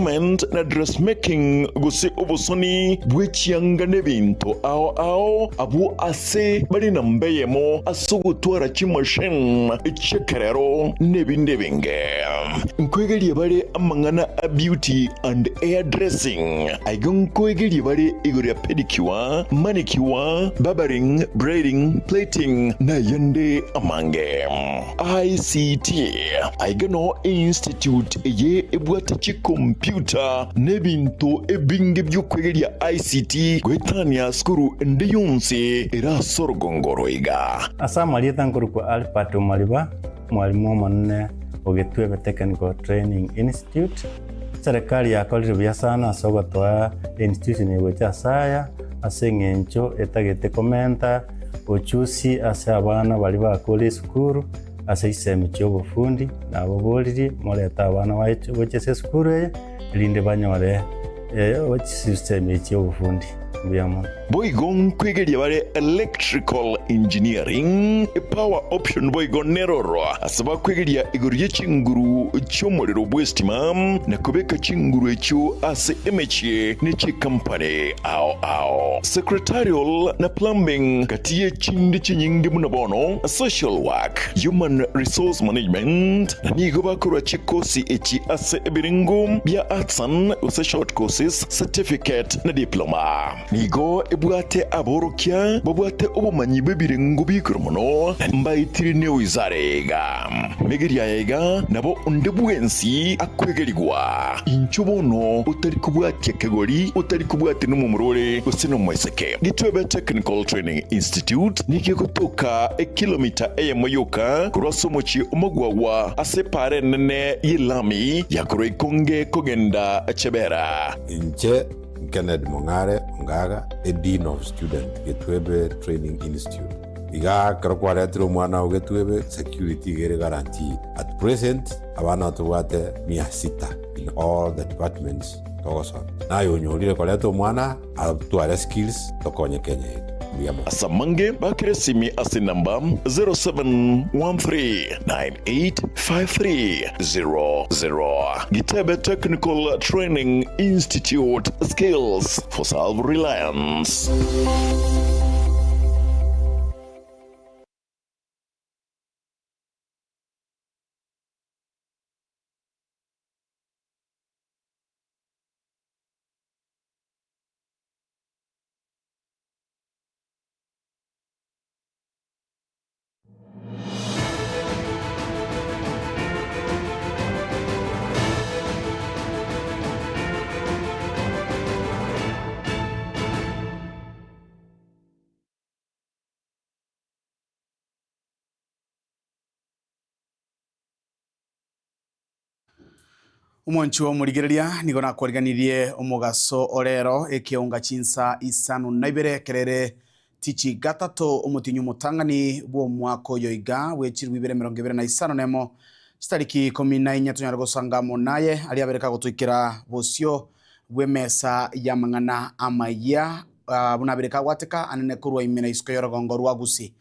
na dressmaking gusi obusoni bw'ekyanga n'ebintu aho abo ase bali na mbeyemo asogotwara kimashine echekerero n'ebindi binge nkwegeliye bale amangana a beauty and hairdressing nkwegeliye bale igorya pedicure manicure barbering braiding plating na yande amange ICT aigano institute ye ebwata computer nebintu ebinge by'okwegerya ICT gwetania skuru ndi yonse era sorogongoroiga asamali tankuru kwa alpato maliba mwalimu manne Getembe Technical Training Institute serikali yakolire byasana asogotwa institution yegocha Asanya asengencho etagete komenta ochusi ase abana bali bakole skuru ase isemi cy'obufundi nabo boliri moleta abana bochese skuru linde banyore system cy'obufundi byamo boigon kwegerya bale electrical engineering power option boigon neroro asaba kwegerya igorye chinguru cy'omuriro bwestima na kubeka chinguru ekyo ase emeche n'eki company ao secretarial na plumbing katiye chindi chinyingi munabono social work human resource management na nigo bakora chikosi eki ase ebiringo bya arts and short courses certificate na diploma nigo ebwate aborokya babwate obumanyi bw'ebiringo bikoromono mbayitirine wizarega megerya yega nabo onde bwensi akwegerigwa inchubono utari kubwatya kegori utari kubwate n'umumurore usino mweseke Getembe Technical Training Institute nike kutoka kilomita eyemoyoka kurasomochi omogwawa asepare nene yilami yakoro ikonge kogenda chebera inche Kenneth Mongare Ngaga, a Dean of Student, Getembe Training Institute. Iga karokwaretro mwana wa Getembe security gere guaranteed. At present, abana tuwate 600 in all the departments togoson. Na yonyolire koleto mwana atuare skills tokonye Kenya. Asamange bakiresimi ase namba 0713985300 Getembe Technical Training Institute, skills for self-reliance. Umonchi wa murigereria nigo nakoriganirie omugaso orero Ekeonga Chinsa Isano na Ibere kerere tichi gatato umutinyu mutangani bwo mwako yoiga wechirwa Ibere 25 nemo stariki 14 tunyaragosangamo naye ali abereka gutwikira bosio bwemesa ya mangana amaya bunabereka gwateka anene kurwa imena isko yorogongo rwagusi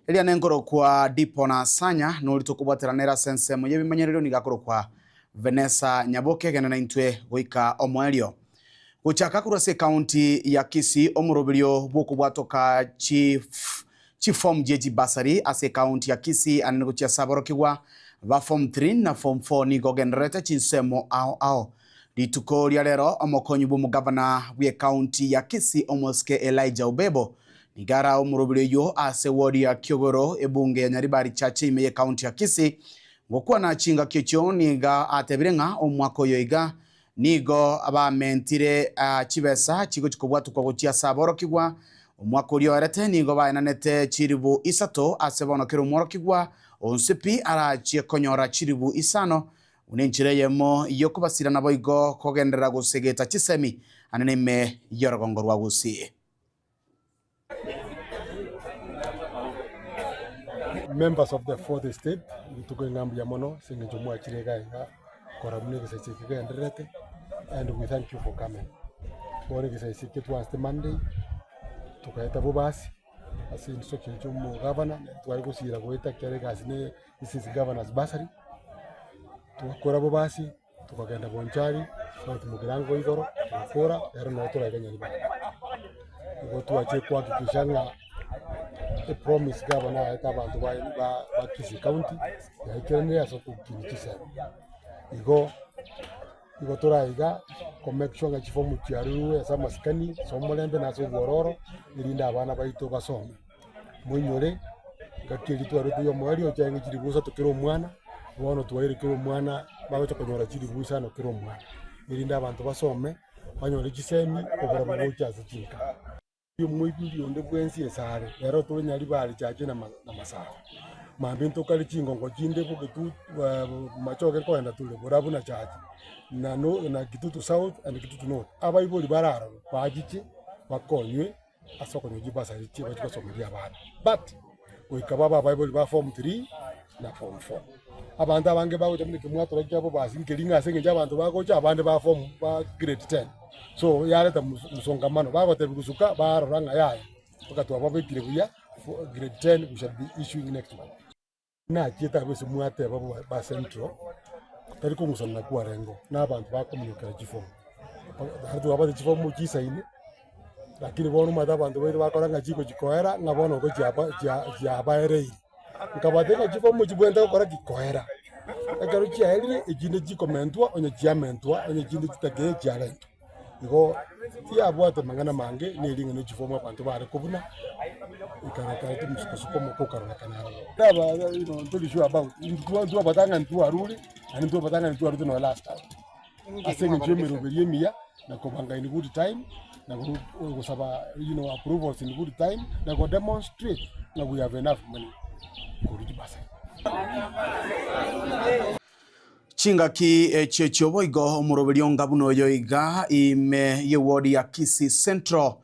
elia nengoro kwa Dipon Asanya no litukubwateranera sense moye bimanyerero nigakoro kwa Vanessa Nyaboke genana intwe goika omwelio guchaka kurase county ya Kisii omurobilio bwoko bwatoka chief form jeji basari ase county ya Kisii annegochia saborokigwa va form 3 na form 4 ni gogenrete chinsemo ao lituko lya lero omokonyi bwo mugavana bwe county ya Kisii omoske Elijah Obebo nigara omurobilio ase wodi ya Kyogoro ebunge ya Nyaribari chache imeye county ya Kisii ngokuwa na chinga kyocho niga atebirenga omwako yoiga nigo abamentire chibesa chigo chikobwatu kwa gochia saboro kigwa omwako lyorete nigo bainanete chiribu isato asebono kero mworo kigwa onsepi arachie konyora chiribu Isano unenchireyemo yokubasira nabo igo kogendera gusegeta chisemi anene yorogongo rwagusi. Members of the fourth estate tuko ngambu ya mono singe mwa chirega ya koramune kisachike enderete and we thank you for coming. Bore kisachike twas the Monday tukaita bobasi asi nsoki njumu governor twari gusira goita kerega asine this is governor's bursary tukakora bobasi tukagenda bonchari so tumugirango igoro tukora ero no turaganya riba igo tuache kuhakikisha nga the promise governor ata abantu ba Kisii County ya ikene aso kukinikisa igo turaiga make sure nga chifomu chiaru esa maskani somolembe naso gororo irinda abana baito basome munyore ngakiri twaru tuyo mwari ochange chiribusa tukiro mwana bono twaire kiro mwana bagocha konyora chiribusa no kiro mwana irinda abantu basome banyore chisemi kogora mugocha zichinka yo mwibili onde bwensi esare ero tunyari bali chaje na masara mambinto kali chingongo chinde bugetu machoke koenda tule borabu na chaje na Kitutu South and Kitutu North abayiboli bararo bajiche bakonywe asoko nyujibasa richi basomeria abana but oikababa abayiboli ba form 3 na form 4 abantu abange bagocha munike mwatora cyabo basingelinga asenge abantu bagocha abande ba form ba grade 10 so yareta musongamano bagote gusuka baroranga yaya bakatwa babekire buya grade 10 we should be issuing next month na chita bese mwate ba central tari ko musonna kwa rengo n'abantu bakomunika gifomu hadu abade gifomu gisaine lakini bono mata abantu bari bakoranga giko gikoera ngabona ko gyaba erei nkabadeka gifomu gibwenda gukora gikoera akaro cyaheri iginde gikomentwa onye giamentwa onye ginde kitageye gyarento igo tiabwate mangana mange niringa no gifomu abantu bare kubuna ikana tumusuko mukokara kanaro daba ntoli sure about ntwa batanga ntwa ruli and ntwa batanga ntwa ruli no last time asenge jemero beriemia na kobanga in good time na go saba approvals in good time na go demonstrate na we have enough money kurudi basa chingaki chechobo igo omuroberio ngabuno yoiga ime yewodi ya Kisii Central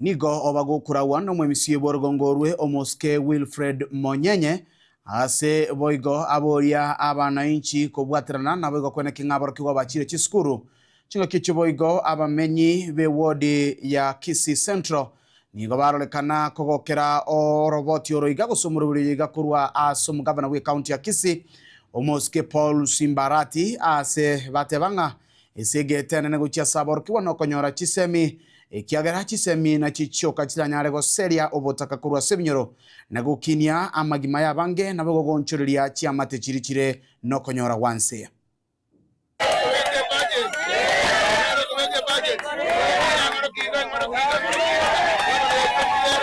nigo obagukura wano mwemisiye borgongorwe omoske Wilfred Monyenye ase boigo aboria abana inchi kobwatirana nabo kwene kingabaro kiwa bachire chiskuru chingaki choboigo abamenyi be wodi ya Kisii Central nigo barolekana kogokera oroboti oroiga gusumurubirio igakurwa asom governor we county ya Kisii omoske Paul Simbarati ase batebanga esege tenene guchia sabor kiwa no konyora chisemi ekiagera chisemi na chichoka chilanyare go seria obotaka kurwa sebinyoro na gukinia amagima ya bange na bogo gonchoreria chiamate chirichire no konyora wanse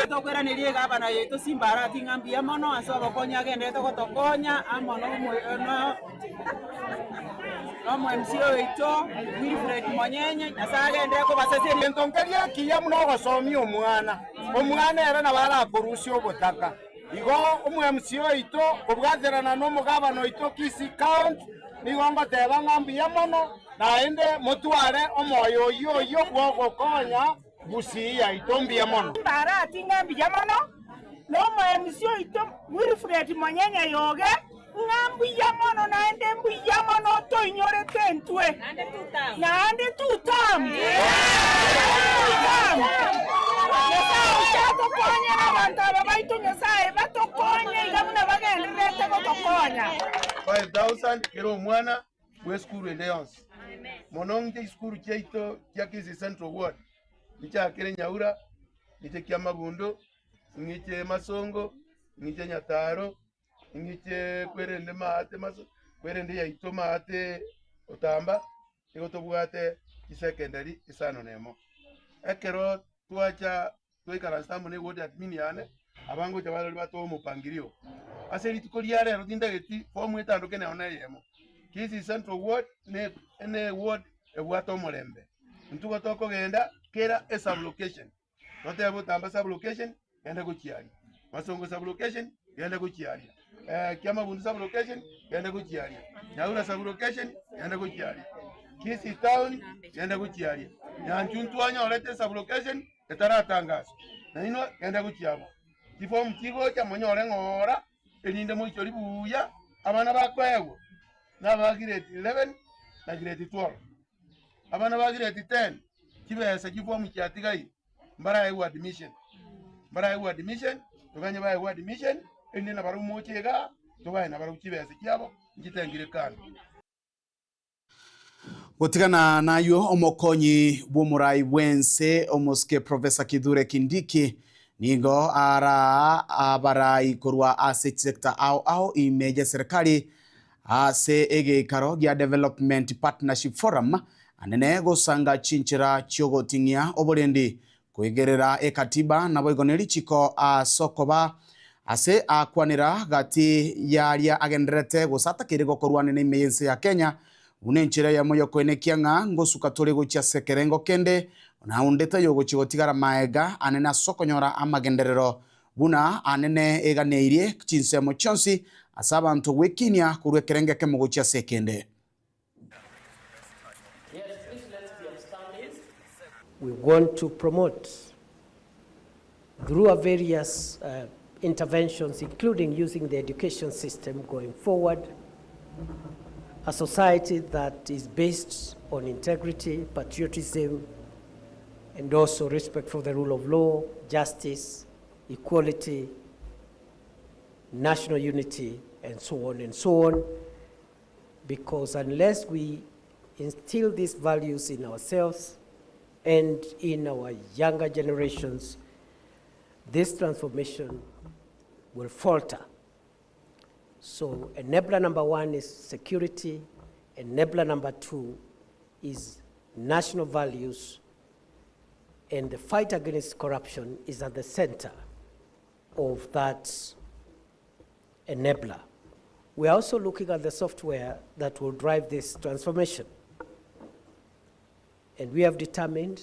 tokwera nirie gabana yetu Simbarati ngambia mono asobo konya gendete gotokonya amono no mwemsio weito Wilfred Monyenye asagende ko basese ntonkeria kiya muno gosomia omwana era na bara korusio botaka igo omwemsio weito obwaterana no mugabano weito Kisii County nigongo teba ngambia mono naende mutware omoyo yo gwogokonya busia itombia mono Simbarati ngambia mono no mwemsio ito Wilfred Monyenye yoge ngambia mono naende mbia mono to inyore tentwe naende tutam Nyasaye tokonya na bantaba baitu Nyasaye batokonya igamuna bagendete gotokonya 5000 kero mwana we skuru eleons mononge skuru kyeito kya Kisii Central Ward nicha kere Nyaura niche kya Magundo niche Masongo niche Nyataro niche kwerende maate kwerende yaito maate otamba iko tobwate secondary Isano nemo ekero twacha twikara stambo ne ward admin yane abango chabalo bato mupangirio aseri tukoria rero ndageti form etanduke ne ona yemo Kisii Central Ward ne ward ebwato mulembe ntuko toko genda kera a sub location note abo tamba sub location yenda kuchiari Masongo sub location yenda kuchiari Kiama Bundu sub location yenda kuchiari Nyaura sub location yenda kuchiari Kisii town yenda kuchiari Nyanchuntu anya olete sub location etara tangazo na ino yenda kuchiabo kifo mtigo cha monyore ngora elinde moichori buya abana bakwewo na ba grade 11 na grade 12 abana ba grade 10 kibesa kifo mkiatigai mbara ya admission tuganye ba admission ende na baru mochega tubaye na baru kibesa kiabo ngitengire kana Gutigana nayo omokonyi bw'omurai bwense omuske Professor Kithure Kindiki nigo ara abarai korwa ase sector ao imeje serikali ase egeikaro gya Development Partnership Forum anene gosanga chinchira chiogotingia oborendi kwegerera ekatiba nabo igoneri chiko asokoba ase akwanira gati yaria agenderete gusata kirego korwane n'imeyense ya Kenya unenchira ya moyo Ekeonga ngosuka tole gocha sekerengo kende na undeta yogo chigotigara maega anena sokonyora amagenderero buna anene eganeirie Chinsa mochonsi asaba nto wekinia kurwe kerenge ke mogocha sekende. We want to promote through our various interventions, including using the education system going forward, a society that is based on integrity, patriotism, and also respect for the rule of law, justice, equality, national unity, and so on and so on. Because unless we instill these values in ourselves and in our younger generations, this transformation will falter. So enabler number one is security, enabler number two is national values, and the fight against corruption is at the center of that enabler. We are also looking at the software that will drive this transformation. And we have determined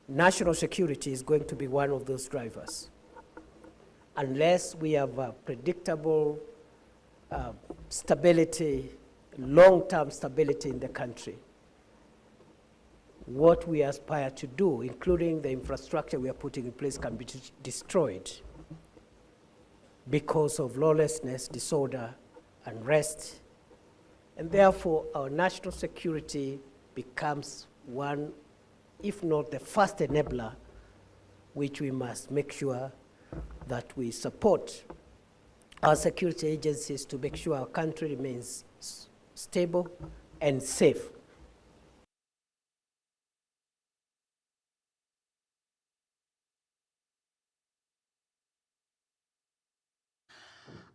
national security is going to be one of those drivers. Unless we have a predictable stability, long-term stability in the country, what we aspire to do, including the infrastructure we are putting in place, can be destroyed because of lawlessness, disorder, unrest. And therefore, our national security becomes one, if not the first enabler, which we must make sure that we support our security agencies to make sure our country remains stable and safe.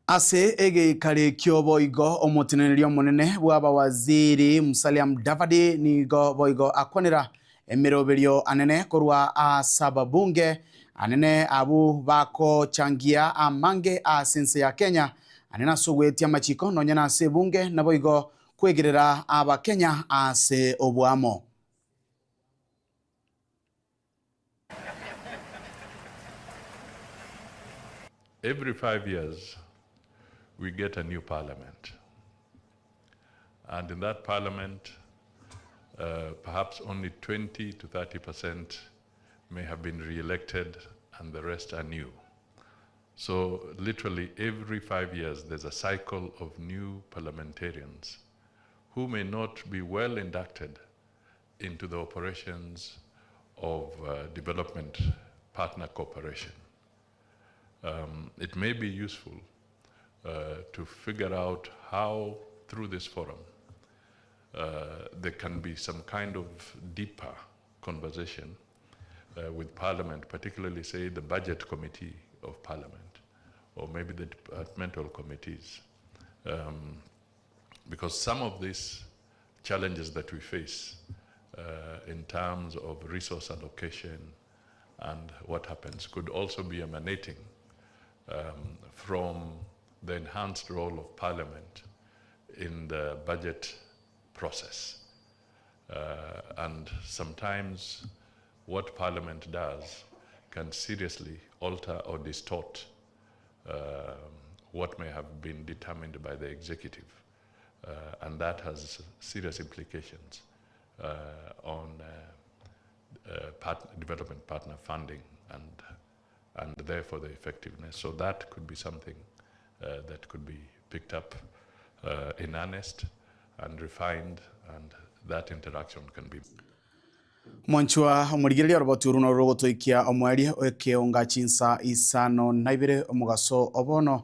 Ase egeikare kyobo igo omotenererio monene bwaba waziri Musalia Mudavadi nigo boigo akonera emeroberio anene korwa asaba bunge anene abu bako changia amange asense ya Kenya anena sogwetia machiko nonyana ase bunge nabo igo kwegerera aba Kenya ase obwamo. Every 5 years we get a new parliament, and in that parliament perhaps only 20 to 30% may have been re-elected and the rest are new. So literally every 5 years there's a cycle of new parliamentarians who may not be well inducted into the operations of development partner cooperation. It may be useful to figure out how through this forum there can be some kind of deeper conversation with Parliament, particularly say the Budget Committee of Parliament, or maybe the departmental committees. Because some of these challenges that we face in terms of resource allocation and what happens could also be emanating from the enhanced role of Parliament in the budget process. And sometimes what Parliament does can seriously alter or distort what may have been determined by the executive. And that has serious implications on development partner funding and therefore the effectiveness. So that could be something that could be picked up in earnest and refined, and that interaction can be. Mwanchua omurigireria roboturu no rogotoikia omwari Ekeonga Chinsa Isano na Ibere omugaso obono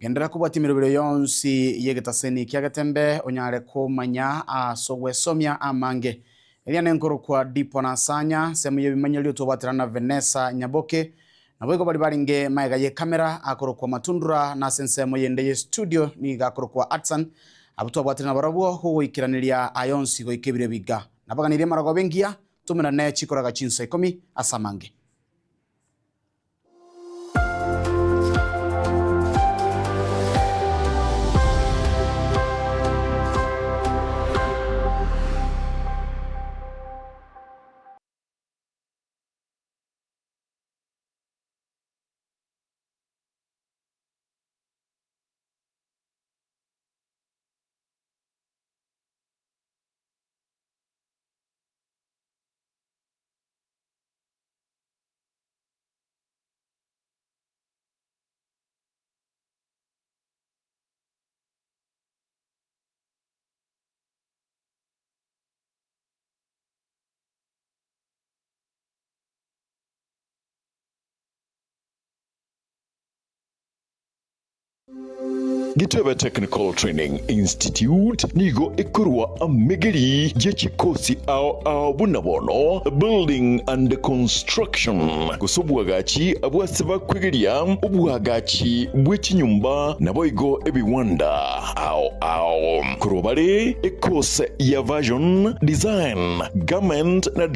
gendera kubwati mirubiro yonsi yegetaseni kia Getembe onyare kumanya asogwesomia amange eliane nkuru kwa Dipon Asanya semu yebimanyelio tubatirana Vanessa Nyaboke nabwego bali balinge maiga ye kamera akuru kwa matundura na sensemo yendeye studio ni gakuru kwa Atsan abuto batirana barabo ho ikiraniria ayonsi go ikebire biga nabaganire marago bengia tumena ne chikoraga Chinsa 10 asamange. Getembe Technical Training Institute nigo ekurwa amegeri jechikosi ao bunabono building and construction kusobwagachi abwasiba kwegeria ubwagachi bwechinyumba naboigo ebiwanda ao kurobare ekose ya version design garment na